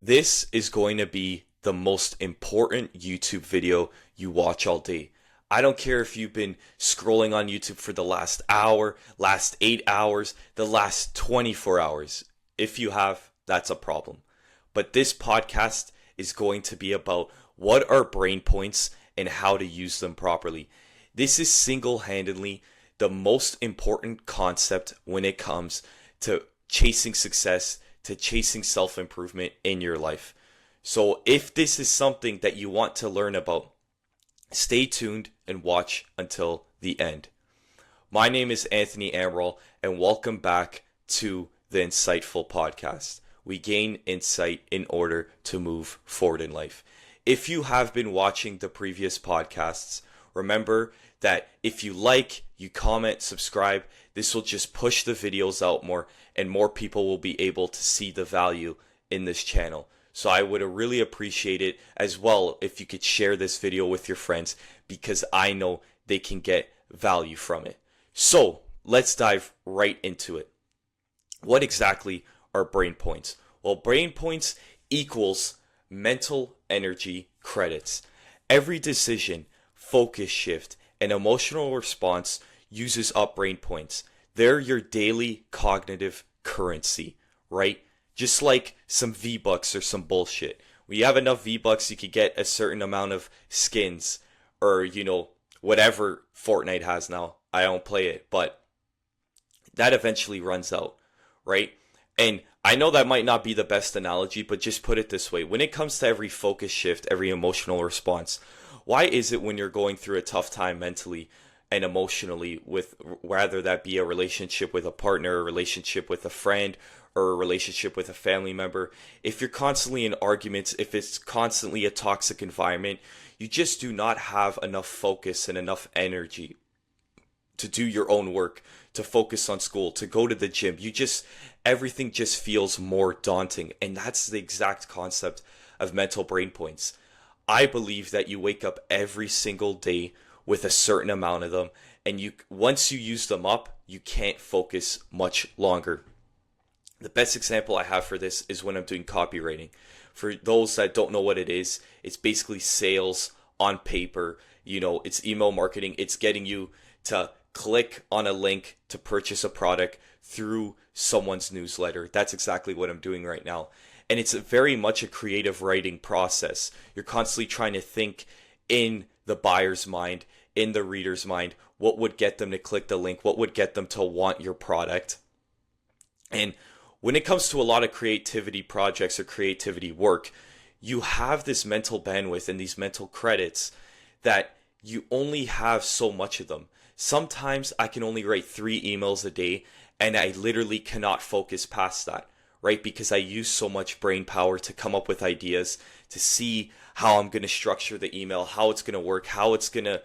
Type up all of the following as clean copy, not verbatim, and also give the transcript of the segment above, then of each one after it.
This is going to be the most important YouTube video you watch all day. I don't care if you've been scrolling on YouTube for the last hour, last 8 hours, the last 24 hours. If you have, that's a problem. But this podcast is going to be about what are brain points and how to use them properly. This is single-handedly the most important concept when it comes to chasing success, to chasing self-improvement in your life. So if this is something that you want to learn about, stay tuned and watch until the end. My name is Anthony Amaral, and welcome back to the Insightful Podcast. We gain insight in order to move forward in life. If you have been watching the previous podcasts, remember that if you like, you comment, subscribe, this will just push the videos out more and more people will be able to see the value in this channel. So I would really appreciate it as well if you could share this video with your friends because I know they can get value from it. So let's dive right into it. What exactly are brain points? Well, brain points equals mental energy credits. Every decision, focus shift, and emotional response uses up brain points. They're your daily cognitive currency, right? Just like some V-Bucks or some bullshit. When you have enough V-Bucks, you could get a certain amount of skins or, whatever Fortnite has now. I don't play it, but that eventually runs out, right? And I know that might not be the best analogy, but just put it this way. When it comes to every focus shift, every emotional response, why is it when you're going through a tough time mentally and emotionally, with whether that be a relationship with a partner, a relationship with a friend, or a relationship with a family member, if you're constantly in arguments, if it's constantly a toxic environment, you just do not have enough focus and enough energy to do your own work, to focus on school, to go to the gym. Everything just feels more daunting. And that's the exact concept of mental brain points. I believe that you wake up every single day with a certain amount of them, and once you use them up, you can't focus much longer. The best example I have for this is when I'm doing copywriting. For those that don't know what it is, it's basically sales on paper. It's email marketing. It's getting you to click on a link to purchase a product through someone's newsletter. That's exactly what I'm doing right now. And it's very much a creative writing process. You're constantly trying to think in the buyer's mind, in the reader's mind, what would get them to click the link, what would get them to want your product. And when it comes to a lot of creativity projects or creativity work, you have this mental bandwidth and these mental credits that you only have so much of them. Sometimes I can only write 3 emails a day and I literally cannot focus past that, right? Because I use so much brain power to come up with ideas, to see how I'm going to structure the email, how it's going to work, how it's going to,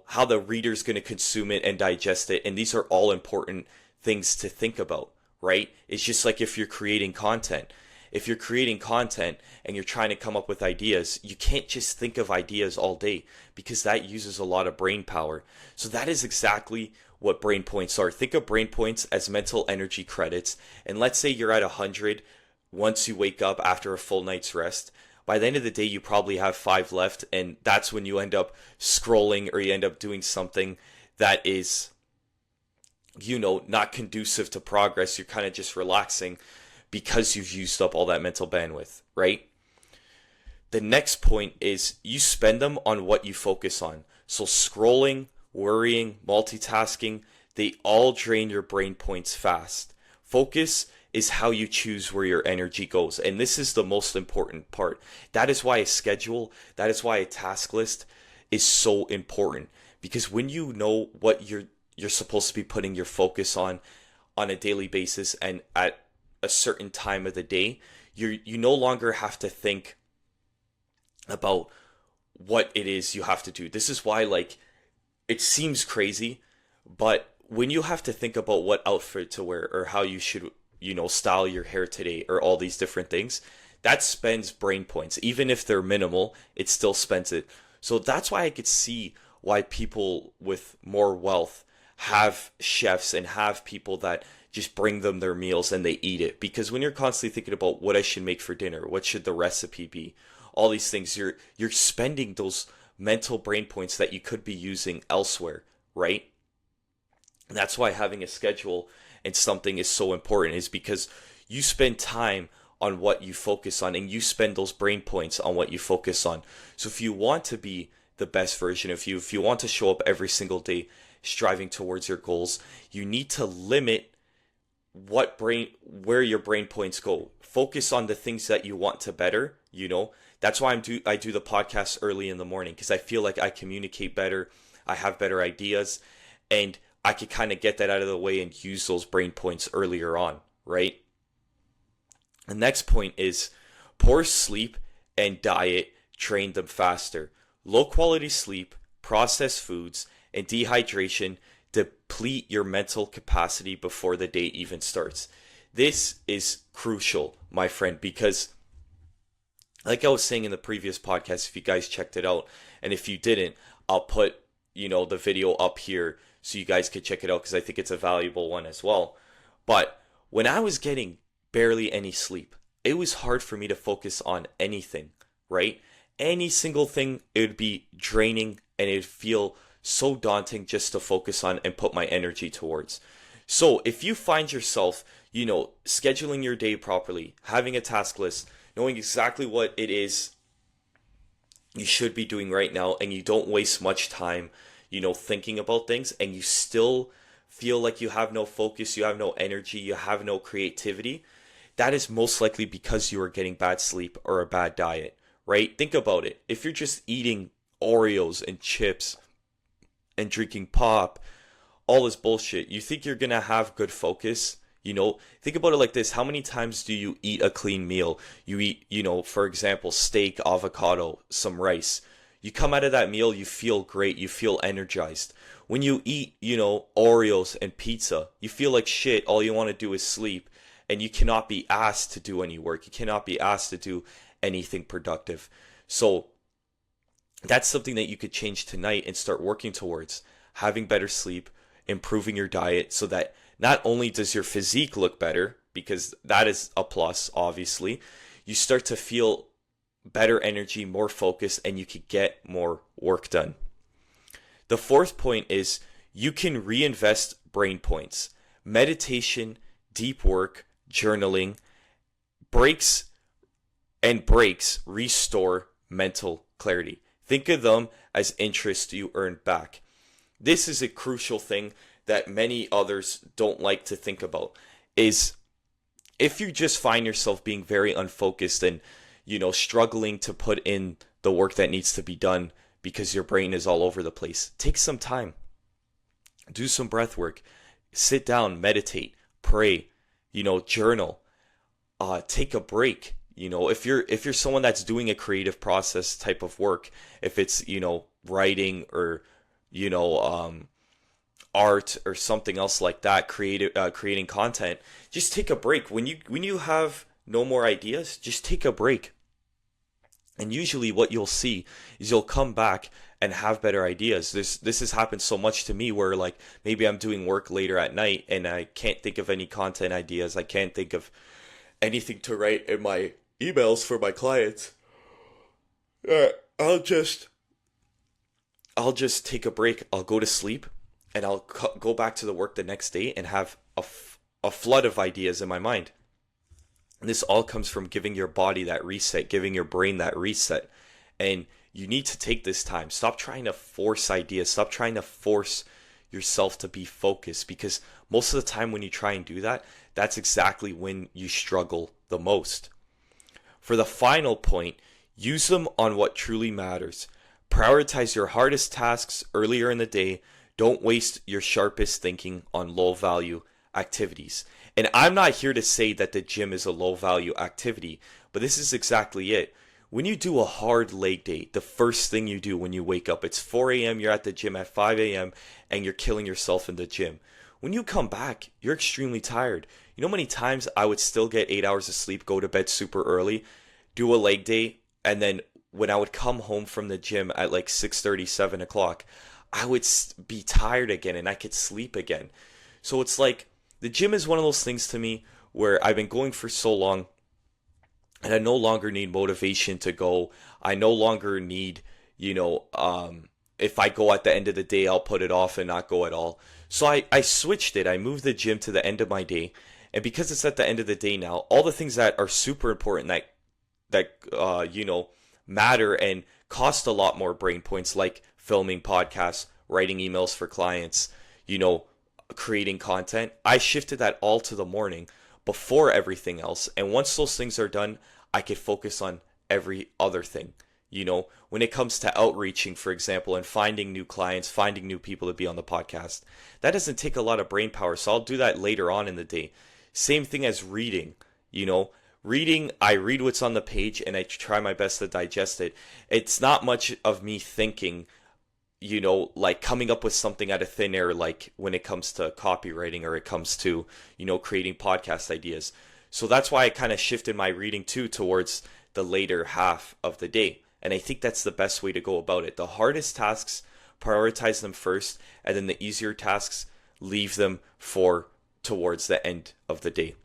how the reader's going to consume it and digest it. And these are all important things to think about, right? It's just like if you're creating content. If you're creating content and you're trying to come up with ideas, you can't just think of ideas all day because that uses a lot of brain power. So that is exactly what brain points are. Think of brain points as mental energy credits. And let's say you're at 100 once you wake up after a full night's rest. By the end of the day, you probably have 5 left. And that's when you end up scrolling or you end up doing something that is, not conducive to progress. You're kind of just relaxing because you've used up all that mental bandwidth, right? The next point is you spend them on what you focus on. So scrolling, worrying, multitasking, they all drain your brain points fast. Focus is how you choose where your energy goes. And this is the most important part. That is why a schedule, that is why a task list is so important. Because when you know what you're supposed to be putting your focus on a daily basis and at a certain time of the day, you no longer have to think about what it is you have to do. This is why, it seems crazy, but when you have to think about what outfit to wear or how you should, style your hair today or all these different things, that spends brain points. Even if they're minimal, it still spends it. So that's why I could see why people with more wealth have chefs and have people that just bring them their meals and they eat it. Because when you're constantly thinking about what I should make for dinner, what should the recipe be, all these things, you're spending those mental brain points that you could be using elsewhere, right? And that's why having a schedule and something is so important, is because you spend time on what you focus on and you spend those brain points on what you focus on. So if you want to be the best version of you, if you want to show up every single day striving towards your goals, you need to limit where your brain points go. Focus on the things that you want to better, you know. That's why I do the podcast early in the morning, because I feel like I communicate better, I have better ideas, and I could kind of get that out of the way and use those brain points earlier on, right? The next point is poor sleep and diet train them faster. Low quality sleep, processed foods, and dehydration deplete your mental capacity before the day even starts. This is crucial, my friend, because like I was saying in the previous podcast, if you guys checked it out, and if you didn't, I'll put, the video up here so you guys could check it out, because I think it's a valuable one as well. But when I was getting barely any sleep, it was hard for me to focus on anything, right? Any single thing, it would be draining and it would feel so daunting just to focus on and put my energy towards. So if you find yourself, scheduling your day properly, having a task list, knowing exactly what it is you should be doing right now, and you don't waste much time, thinking about things, and you still feel like you have no focus, you have no energy, you have no creativity, that is most likely because you are getting bad sleep or a bad diet, right? Think about it. If you're just eating Oreos and chips and drinking pop, all this bullshit, you think you're gonna have good focus? Think about it like this. How many times do you eat a clean meal? You eat, for example, steak, avocado, some rice. You come out of that meal, you feel great, you feel energized. When you eat, Oreos and pizza, you feel like shit. All you want to do is sleep, and you cannot be asked to do any work. You cannot be asked to do anything productive. So that's something that you could change tonight and start working towards. Having better sleep, improving your diet, so that not only does your physique look better, because that is a plus, obviously, you start to feel better energy, more focus, and you could get more work done. The fourth point is you can reinvest brain points. Meditation, deep work, journaling, breaks restore mental clarity. Think of them as interest you earn back. This is a crucial thing that many others don't like to think about, is if you just find yourself being very unfocused and, struggling to put in the work that needs to be done because your brain is all over the place, take some time. Do some breath work. Sit down, meditate, pray, journal. Take a break. If you're someone that's doing a creative process type of work, if it's, writing or, art or something else like that, creating content, just take a break. When you have no more ideas, just take a break. And usually what you'll see is you'll come back and have better ideas. This has happened so much to me where, like, maybe I'm doing work later at night and I can't think of any content ideas. I can't think of anything to write in my emails for my clients. I'll just take a break. I'll go to sleep and I'll go back to the work the next day and have a flood of ideas in my mind. And this all comes from giving your body that reset, giving your brain that reset. And you need to take this time. Stop trying to force ideas. Stop trying to force yourself to be focused, because most of the time when you try and do that, that's exactly when you struggle the most. For the final point, use them on what truly matters. Prioritize your hardest tasks earlier in the day. Don't waste your sharpest thinking on low value activities. And I'm not here to say that the gym is a low value activity, but this is exactly it. When you do a hard leg day, the first thing you do when you wake up, it's 4 a.m., you're at the gym at 5 a.m., and you're killing yourself in the gym. When you come back, you're extremely tired. You know how many times I would still get 8 hours of sleep, go to bed super early, do a leg day, and then when I would come home from the gym at like 6:30, 7 o'clock, I would be tired again and I could sleep again. So it's like the gym is one of those things to me where I've been going for so long and I no longer need motivation to go. I no longer need, if I go at the end of the day, I'll put it off and not go at all. So I switched it. I moved the gym to the end of my day. And because it's at the end of the day now, all the things that are super important that matter and cost a lot more brain points, like filming podcasts, writing emails for clients, creating content, I shifted that all to the morning before everything else. And once those things are done, I could focus on every other thing. When it comes to outreaching, for example, and finding new clients, finding new people to be on the podcast, that doesn't take a lot of brain power. So I'll do that later on in the day. Same thing as reading, Reading, I read what's on the page and I try my best to digest it. It's not much of me thinking, like coming up with something out of thin air, like when it comes to copywriting or it comes to, creating podcast ideas. So that's why I kind of shifted my reading too towards the later half of the day. And I think that's the best way to go about it. The hardest tasks, prioritize them first, and then the easier tasks, leave them for towards the end of the day.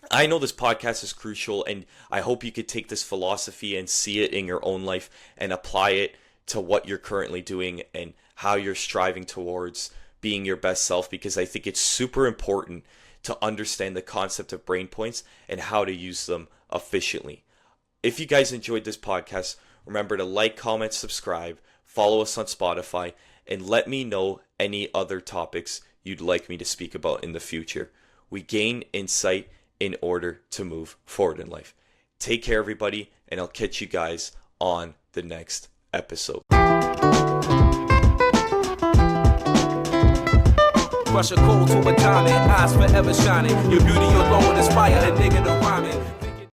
I know this podcast is crucial, and I hope you could take this philosophy and see it in your own life and apply it to what you're currently doing and how you're striving towards being your best self, because I think it's super important to understand the concept of brain points and how to use them efficiently. If you guys enjoyed this podcast, remember to like, comment, subscribe, follow us on Spotify, and let me know any other topics you'd like me to speak about in the future. We gain insight in order to move forward in life. Take care, everybody, and I'll catch you guys on the next episode. Rush a cold to a diamond, eyes forever shining. Your beauty alone inspire a nigga to rhyming.